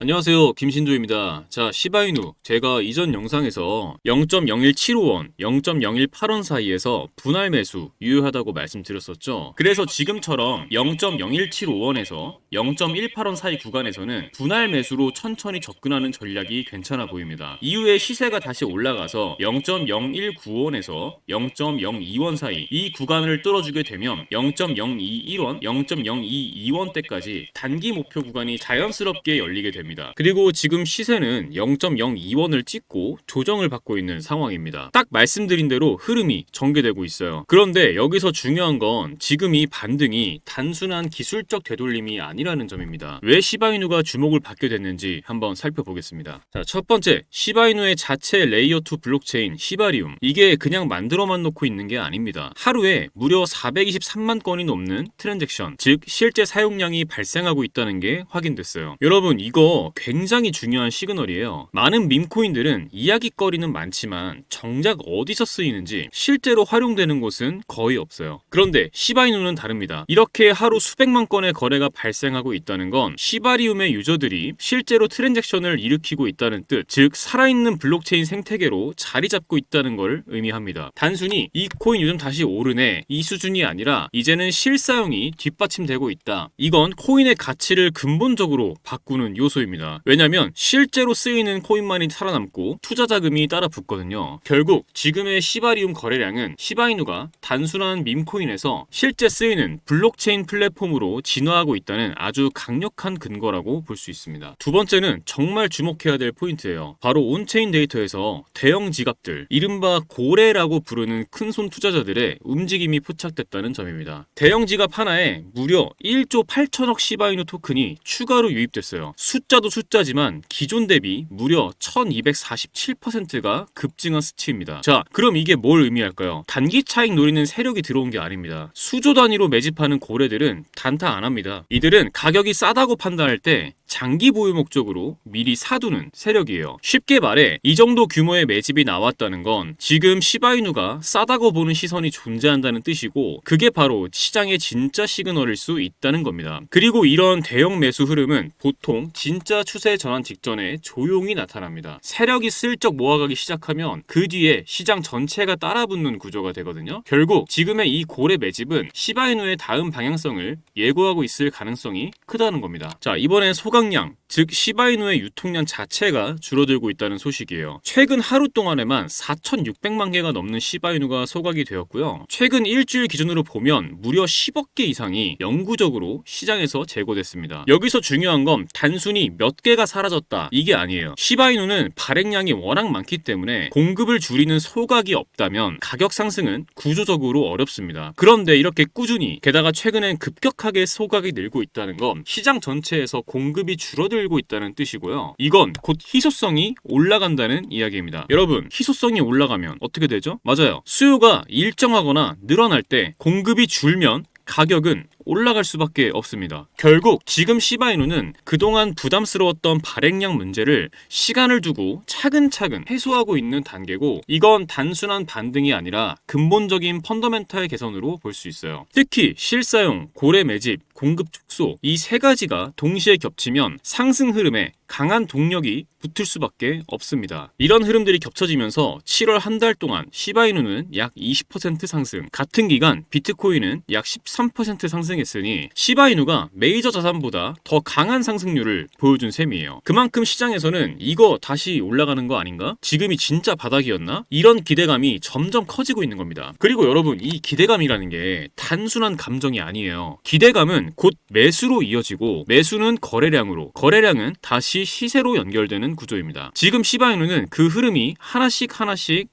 안녕하세요, 김신조입니다. 자, 시바이누 제가 이전 영상에서 0.0175원, 0.018원 사이에서 분할 매수 유효하다고 말씀드렸었죠. 그래서 지금처럼 0.0175원에서 0.18원 사이 구간에서는 분할 매수로 천천히 접근하는 전략이 괜찮아 보입니다. 이후에 시세가 다시 올라가서 0.0195원에서 0.02원 사이 이 구간을 뚫어주게 되면 0.021원, 0.022원 대까지 단기 목표 구간이 자연스럽게 열리게 됩니다. 그리고 지금 시세는 0.02원을 찍고 조정을 받고 있는 상황입니다. 딱 말씀드린 대로 흐름이 전개되고 있어요. 그런데 여기서 중요한 건 지금 이 반등이 단순한 기술적 되돌림이 아니라는 점입니다. 왜 시바이누가 주목을 받게 됐는지 한번 살펴보겠습니다. 자, 첫 번째, 시바이누의 자체 레이어2 블록체인 시바리움, 이게 그냥 만들어만 놓고 있는 게 아닙니다. 하루에 무려 423만 건이 넘는 트랜잭션, 즉 실제 사용량이 발생하고 있다는 게 확인됐어요. 여러분, 이거 굉장히 중요한 시그널이에요. 많은 밈코인들은 이야기거리는 많지만 정작 어디서 쓰이는지 실제로 활용되는 곳은 거의 없어요. 그런데 시바이누는 다릅니다. 이렇게 하루 수백만 건의 거래가 발생하고 있다는 건 시바리움의 유저들이 실제로 트랜잭션을 일으키고 있다는 뜻, 즉 살아있는 블록체인 생태계로 자리 잡고 있다는 걸 의미합니다. 단순히 이 코인 요즘 다시 오르네 이 수준이 아니라 이제는 실사용이 뒷받침되고 있다. 이건 코인의 가치를 근본적으로 바꾸는 요소입니다. 왜냐면 실제로 쓰이는 코인만이 살아남고 투자 자금이 따라 붙거든요. 결국 지금의 시바리움 거래량은 시바이누가 단순한 밈코인에서 실제 쓰이는 블록체인 플랫폼으로 진화하고 있다는 아주 강력한 근거라고 볼 수 있습니다. 두 번째는 정말 주목해야 될 포인트예요. 바로 온체인 데이터에서 대형 지갑들, 이른바 고래라고 부르는 큰손 투자자들의 움직임이 포착됐다는 점입니다. 대형 지갑 하나에 무려 1조 8천억 시바이누 토큰이 추가로 유입됐어요. 숫자도 숫자지만 기존 대비 무려 1247%가 급증한 수치입니다. 자, 그럼 이게 뭘 의미할까요? 단기 차익 노리는 세력이 들어온 게 아닙니다. 수조 단위로 매집하는 고래들은 단타 안 합니다. 이들은 가격이 싸다고 판단할 때 장기 보유 목적으로 미리 사두는 세력이에요. 쉽게 말해 이 정도 규모의 매집이 나왔다는 건 지금 시바이누가 싸다고 보는 시선이 존재한다는 뜻이고, 그게 바로 시장의 진짜 시그널일 수 있다는 겁니다. 그리고 이런 대형 매수 흐름은 보통 진짜 추세 전환 직전에 조용히 나타납니다. 세력이 슬쩍 모아가기 시작하면 그 뒤에 시장 전체가 따라붙는 구조가 되거든요. 결국 지금의 이 고래 매집은 시바이누의 다음 방향성을 예고하고 있을 가능성이 크다는 겁니다. 자, 이번엔 소각량, 즉 시바이누의 유통량 자체가 줄어들고 있다는 소식이에요. 최근 하루 동안에만 4,600만 개가 넘는 시바이누가 소각이 되었고요. 최근 일주일 기준으로 보면 무려 10억 개 이상이 영구적으로 시장에서 제거됐습니다. 여기서 중요한 건 단순히 몇 개가 사라졌다 이게 아니에요. 시바이누는 발행량이 워낙 많기 때문에 공급을 줄이는 소각이 없다면 가격 상승은 구조적으로 어렵습니다. 그런데 이렇게 꾸준히, 게다가 최근엔 급격하게 소각이 늘고 있다는 건 시장 전체에서 공급이 줄어들고 있다는 뜻이고요. 이건 곧 희소성이 올라간다는 이야기입니다. 여러분, 희소성이 올라가면 어떻게 되죠? 맞아요. 수요가 일정하거나 늘어날 때 공급이 줄면 가격은 올라갈 수밖에 없습니다. 결국 지금 시바이누는 그동안 부담스러웠던 발행량 문제를 시간을 두고 차근차근 해소하고 있는 단계고, 이건 단순한 반등이 아니라 근본적인 펀더멘탈 개선으로 볼 수 있어요. 특히 실사용, 고래 매집, 공급 축소, 이 세 가지가 동시에 겹치면 상승 흐름에 강한 동력이 붙을 수밖에 없습니다. 이런 흐름들이 겹쳐지면서 7월 한 달 동안 시바이누는 약 20% 상승, 같은 기간 비트코인은 약 13% 상승했으니 시바이누가 메이저 자산보다 더 강한 상승률을 보여준 셈이에요. 그만큼 시장에서는 이거 다시 올라가는 거 아닌가? 지금이 진짜 바닥이었나? 이런 기대감이 점점 커지고 있는 겁니다. 그리고 여러분, 이 기대감이라는 게 단순한 감정이 아니에요. 기대감은 곧 매수로 이어지고, 매수는 거래량으로, 거래량은 다시 시세로 연결되는 구조입니다. 지금 시바이누는 그 흐름이 하나씩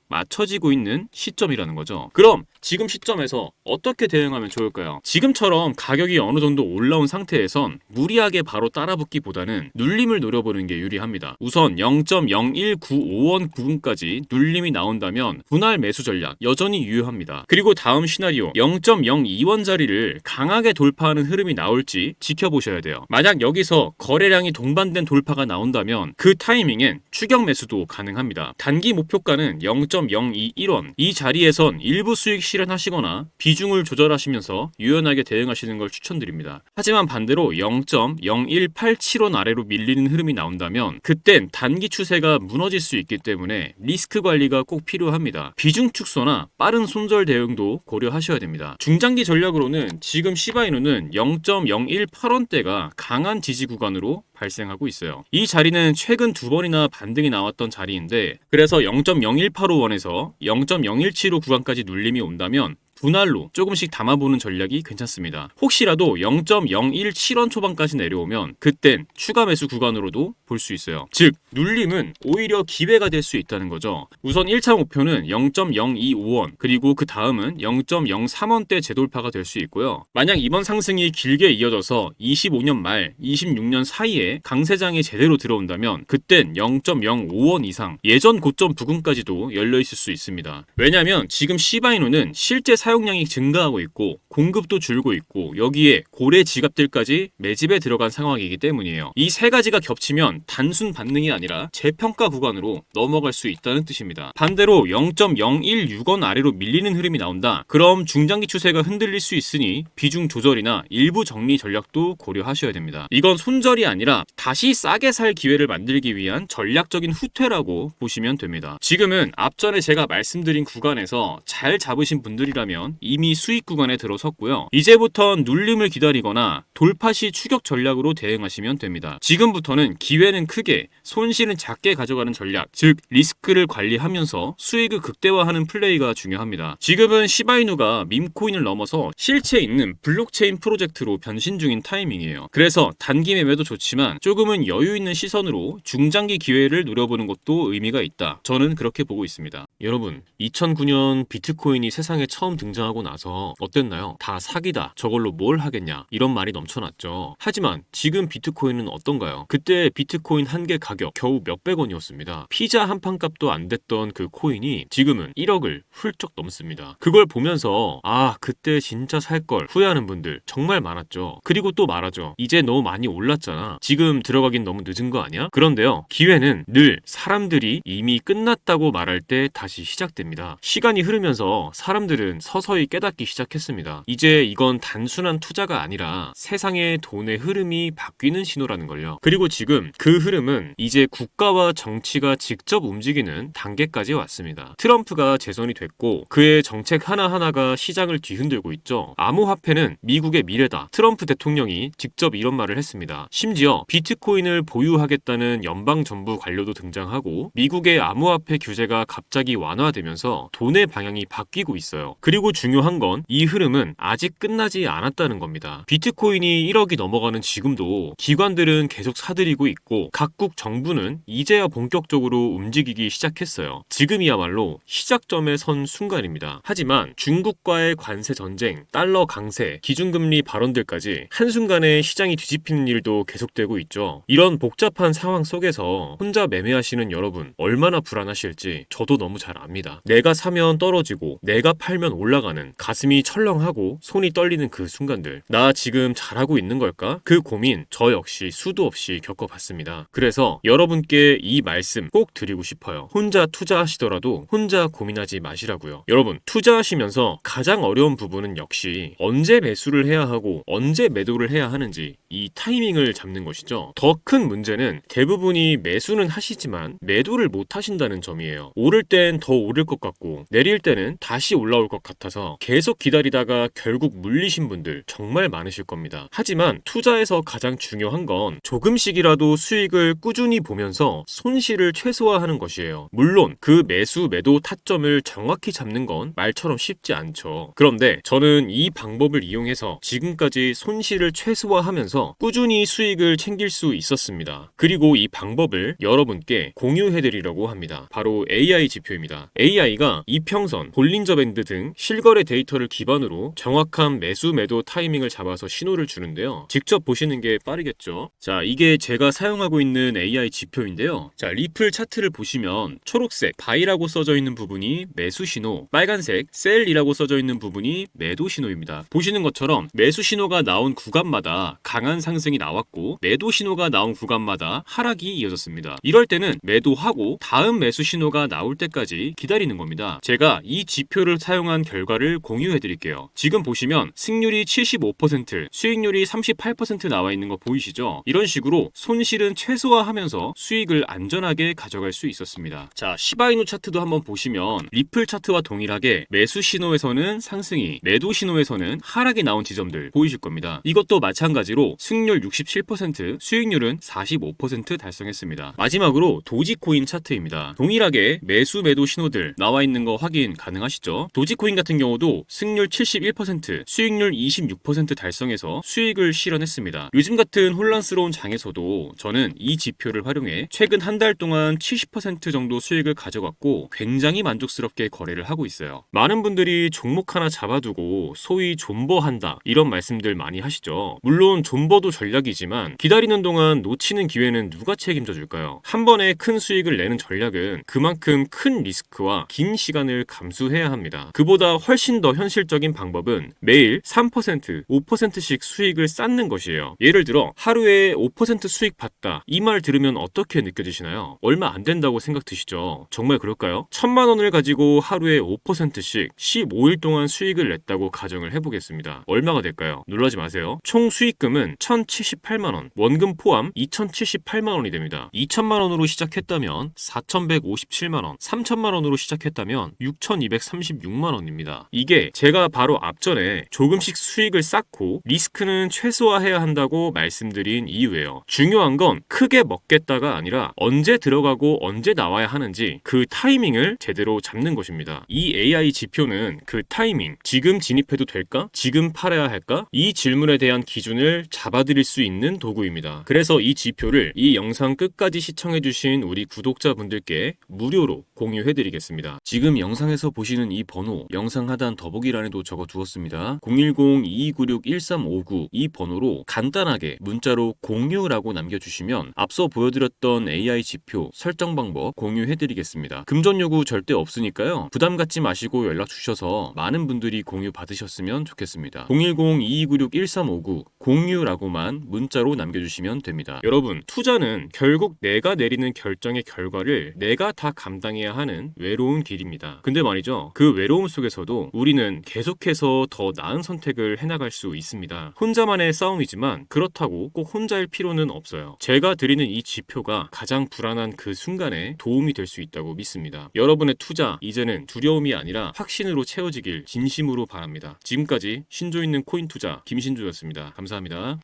맞춰지고 있는 시점이라는 거죠. 그럼 지금 시점에서 어떻게 대응하면 좋을까요? 지금처럼 가격이 어느 정도 올라온 상태에선 무리하게 바로 따라붙기보다는 눌림을 노려보는 게 유리합니다. 우선 0.0195원 부분까지 눌림이 나온다면 분할 매수 전략 여전히 유효합니다. 그리고 다음 시나리오 0.02원 자리를 강하게 돌파하는 흐름이 나올지 지켜보셔야 돼요. 만약 여기서 거래량이 동반된 돌파가 제돌파가 나온다면 그 타이밍엔 추격 매수도 가능합니다. 단기 목표가는 0.021원. 이 자리에선 일부 수익 실현하시거나 비중을 조절하시면서 유연하게 대응하시는 걸 추천드립니다. 하지만 반대로 0.0187원 아래로 밀리는 흐름이 나온다면 그땐 단기 추세가 무너질 수 있기 때문에 리스크 관리가 꼭 필요합니다. 비중 축소나 빠른 손절 대응도 고려하셔야 됩니다. 중장기 전략으로는 지금 시바이누는 0.018원대가 강한 지지 구간으로 발생하고 있어요. 이 자리는 최근 2번이나 반등이 나왔던 자리인데 그래서 0.01851원에서 0.0175 구간까지 눌림이 온다면 분할로 조금씩 담아보는 전략이 괜찮습니다. 혹시라도 0.017원 초반까지 내려오면 그땐 추가 매수 구간으로도 볼 수 있어요. 즉 눌림은 오히려 기회가 될 수 있다는 거죠. 우선 1차 목표는 0.025원 그리고 그 다음은 0.03원대 재돌파가 될 수 있고요. 만약 이번 상승이 길게 이어져서 25년 말 26년 사이에 강세장이 제대로 들어온다면 그땐 0.05원 이상 예전 고점 부근까지도 열려있을 수 있습니다. 왜냐하면 지금 시바이누는 실제 사용량이 증가하고 있고 공급도 줄고 있고 여기에 고래 지갑들까지 매집에 들어간 상황이기 때문이에요. 이 세 가지가 겹치면 단순 반등이 아니라 재평가 구간으로 넘어갈 수 있다는 뜻입니다. 반대로 0.016원 아래로 밀리는 흐름이 나온다. 그럼 중장기 추세가 흔들릴 수 있으니 비중 조절이나 일부 정리 전략도 고려하셔야 됩니다. 이건 손절이 아니라 다시 싸게 살 기회를 만들기 위한 전략적인 후퇴라고 보시면 됩니다. 지금은 앞전에 제가 말씀드린 구간에서 잘 잡으신 분들이라면 이미 수익 구간에 들어섰고요. 이제부턴 눌림을 기다리거나 돌파 시 추격 전략으로 대응하시면 됩니다. 지금부터는 기회는 크게 손실은 작게 가져가는 전략, 즉 리스크를 관리하면서 수익을 극대화하는 플레이가 중요합니다. 지금은 시바이누가 밈코인을 넘어서 실체 있는 블록체인 프로젝트로 변신 중인 타이밍이에요. 그래서 단기 매매도 좋지만 조금은 여유 있는 시선으로 중장기 기회를 노려보는 것도 의미가 있다. 저는 그렇게 보고 있습니다. 여러분, 2009년 비트코인이 세상에 처음 등장하고 나서 어땠나요? 다 사기다. 저걸로 뭘 하겠냐. 이런 말이 넘쳐났죠. 하지만 지금 비트코인은 어떤가요? 그때 비트코인 한 개 가격 겨우 몇백 원이었습니다. 피자 한 판 값도 안 됐던 그 코인이 지금은 1억을 훌쩍 넘습니다. 그걸 보면서 그때 진짜 살 걸 후회하는 분들 정말 많았죠. 그리고 또 말하죠. 이제 너무 많이 올랐잖아. 지금 들어가긴 너무 늦은 거 아니야? 그런데요. 기회는 늘 사람들이 이미 끝났다고 말할 때 다시 시작됩니다. 시간이 흐르면서 사람들은 서서히 깨닫기 시작했습니다. 이제 이건 단순한 투자가 아니라 세상의 돈의 흐름이 바뀌는 신호라는 걸요. 그리고 지금 그 흐름은 이제 국가와 정치가 직접 움직이는 단계까지 왔습니다. 트럼프가 재선이 됐고 그의 정책 하나하나가 시장을 뒤흔들고 있죠. 암호화폐는 미국의 미래다. 트럼프 대통령이 직접 이런 말을 했습니다. 심지어 비트코인을 보유하겠다는 연방정부 관료도 등장하고 미국의 암호화폐 규제가 갑자기 완화되면서 돈의 방향이 바뀌고 있어요. 그리고 중요한 건 이 흐름은 아직 끝나지 않았다는 겁니다. 비트코인이 1억이 넘어가는 지금도 기관들은 계속 사들이고 있고 각국 정부는 이제야 본격적으로 움직이기 시작했어요. 지금이야말로 시작점에 선 순간입니다. 하지만 중국과의 관세 전쟁, 달러 강세, 기준금리 발언들까지 한순간에 시장이 뒤집히는 일도 계속되고 있죠. 이런 복잡한 상황 속에서 혼자 매매하시는 여러분 얼마나 불안하실지 저도 너무 잘 압니다. 내가 사면 떨어지고 내가 팔면 올라가는 가슴이 철렁하고 손이 떨리는 그 순간들. 나 지금 잘하고 있는 걸까? 그 고민 저 역시 수도 없이 겪어봤습니다. 그래서 여러분께 이 말씀 꼭 드리고 싶어요. 혼자 투자하시더라도 혼자 고민하지 마시라고요. 여러분 투자하시면서 가장 어려운 부분은 역시 언제 매수를 해야 하고 언제 매도를 해야 하는지 이 타이밍을 잡는 것이죠. 더 큰 문제는 대부분이 매수는 하시지만 매도를 못 하신다는 점이에요. 오를 땐 더 오를 것 같고 내릴 때는 다시 올라올 것 같아서 계속 기다리다가 결국 물리신 분들 정말 많으실 겁니다. 하지만 투자에서 가장 중요한 건 조금씩이라도 수익을 꾸준히 보면서 손실을 최소화하는 것이에요. 물론 그 매수 매도 타점을 정확히 잡는 건 말처럼 쉽지 않죠. 그런데 저는 이 방법을 이용해서 지금까지 손실을 최소화하면서 꾸준히 수익을 챙길 수 있었습니다. 그리고 이 방법을 여러분께 공유해드리려고 합니다. 바로 AI 지표입니다. AI가 이평선, 볼린저 밴드 등 실거래 데이터를 기반으로 정확한 매수 매도 타이밍을 잡아서 신호를 주는데요. 직접 보시는 게 빠르겠죠. 자, 이게 제가 사용하고 있는 AI 지표인데요. 자, 리플 차트를 보시면 초록색 바이라고 써져 있는 부분이 매수 신호, 빨간색 셀이라고 써져 있는 부분이 매도 신호입니다. 보시는 것처럼 매수 신호가 나온 구간마다 강한 상승이 나왔고 매도 신호가 나온 구간마다 하락이 이어졌습니다. 이럴 때는 매도하고 다음 매수 신호가 나올 때까지 기다리는 겁니다. 제가 이 지표를 사용한 결과를 공유해 드릴게요. 지금 보시면 승률이 75%, 수익률이 38% 나와 있는 거 보이시죠? 이런 식으로 손실은 최소화하면서 수익을 안전하게 가져갈 수 있었습니다. 자, 시바이누 차트도 한번 보시면 리플 차트와 동일하게 매수 신호에서는 상승이, 매도 신호에서는 하락이 나온 지점들 보이실 겁니다. 이것도 마찬가지로 승률 67%, 수익률은 45% 달성했습니다. 마지막으로 도지코인 차트입니다. 동일하게 매수 매도 신호들 나와 있는 거 확인 가능하시죠? 도지코인 같은 경우도 승률 71%, 수익률 26% 달성해서 수익을 실현했습니다. 요즘 같은 혼란스러운 장에서도 저는 이 지표를 활용해 최근 한 달 동안 70% 정도 수익을 가져갔고 굉장히 만족스럽게 거래를 하고 있어요. 많은 분들이 종목 하나 잡아두고 소위 존버한다 이런 말씀들 많이 하시죠. 물론 존버도 전략이지만 기다리는 동안 놓치는 기회는 누가 책임져 줄까요? 한 번에 큰 수익을 내는 전략은 그만큼 큰 리스크와 긴 시간을 감수해야 합니다. 그보다 훨씬 더 현실적인 방법은 매일 3%, 5%씩 수익을 쌓는 것이에요. 예를 들어 하루에 5% 수익 봤다. 이 말 들으면 어떻게 느껴지시나요? 얼마 안 된다고 생각 드시죠? 정말 그럴까요? 1,000만 원을 가지고 하루에 5%씩 15일 동안 수익을 냈다고 가정을 해보겠습니다. 얼마가 될까요? 놀라지 마세요. 총 수익금은 1,078만 원, 원금 포함 2,078만 원이 됩니다. 2,000만 원으로 시작했다면 4,157만 원, 3,000만 원으로 시작했다면 6,236만 원입니다. 이게 제가 바로 앞전에 조금씩 수익을 쌓고 리스크는 최소화해야 한다고 말씀드린 이유예요. 중요한 건 크게 먹겠다가 아니라 언제 들어가고 언제 나와야 하는지 그 타이밍을 제대로 잡는 것입니다. 이 AI 지표는 그 타이밍, 지금 진입해도 될까? 지금 팔아야 할까? 이 질문에 대한 기준을 잡아드릴 수 있는 도구입니다. 그래서 이 지표를 이 영상 끝까지 시청해주신 우리 구독자분들께 무료로 공유해드리겠습니다. 지금 영상에서 보시는 이 번호 영상 하단 더보기란에도 적어두었습니다. 010-2296-1359 이 번호로 간단하게 문자로 공유라고 남겨주시면 앞서 보여드렸던 AI 지표 설정 방법 공유해드리겠습니다. 금전 요구 절대 없으니까요. 부담 갖지 마시고 연락 주셔서 많은 분들이 공유 받으셨으면 좋겠습니다. 010-2296-1359 공유라고만 문자로 남겨주시면 됩니다. 여러분, 투자는 결국 내가 내리는 결정의 결과를 내가 다 감당해야 하는 외로운 길입니다. 근데 말이죠, 그 외로움 속에서도 우리는 계속해서 더 나은 선택을 해나갈 수 있습니다. 혼자만의 싸움이지만 그렇다고 꼭 혼자일 필요는 없어요. 제가 드리는 이 지표가 가장 불안한 그 순간에 도움이 될 수 있다고 믿습니다. 여러분의 투자 이제는 두려움이 아니라 확신으로 채워지길 진심으로 바랍니다. 지금까지 신조 있는 코인 투자 김신조였습니다. 감사합니다.